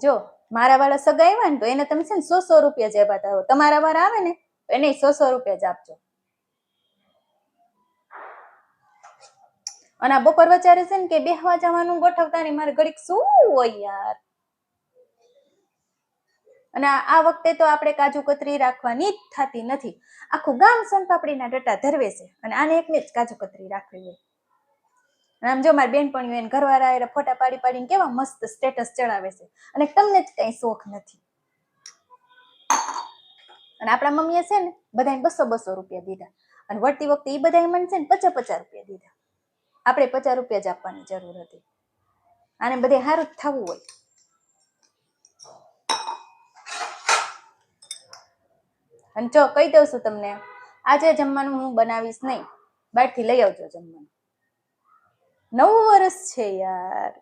જો મારા વાળા સગા આવ્યા ને તો એને તમે છે ને 100 રૂપિયા જ આપ્યા હતા. તમારા વાળા આવે ને તો એને 100 રૂપિયા જ આપજો. અને આ બપોર વચારે છે ને કે બેહવા જવાનું ગોઠવતા નહીં, મારે ઘડીક શું હોય યાર. અને આ વખતે તો આપણે કાજુ કતરી રાખવાની જ થતી નથી. આખું ગામ સોનપાપડીના ડટા ધરવે છે અને આને એકને જ કાજુ કતરી રાખવી હોય. અને આમ જો મારી બેનપણીઓ એને ઘરવાળા એને ફોટા પાડી પાડીને કેવા મસ્ત સ્ટેટસ ચડાવે છે અને તમને જ કઈ શોખ નથી. અને આપણા મમ્મીએ છે ને બધાને 200 રૂપિયા દીધા અને વળતી વખતે એ બધા મને છે ને 50 રૂપિયા દીધા. આપણે 50 રૂપિયા જ આપવાની જરૂર હતી. આને બધે સારું જ થવું હોય. અને જો કહી દઉં છું તમને, આજે જમવાનું હું બનાવીશ નહીં, બહારથી લઈ આવજો જમવાનું. 9 વર્ષ છે યાર.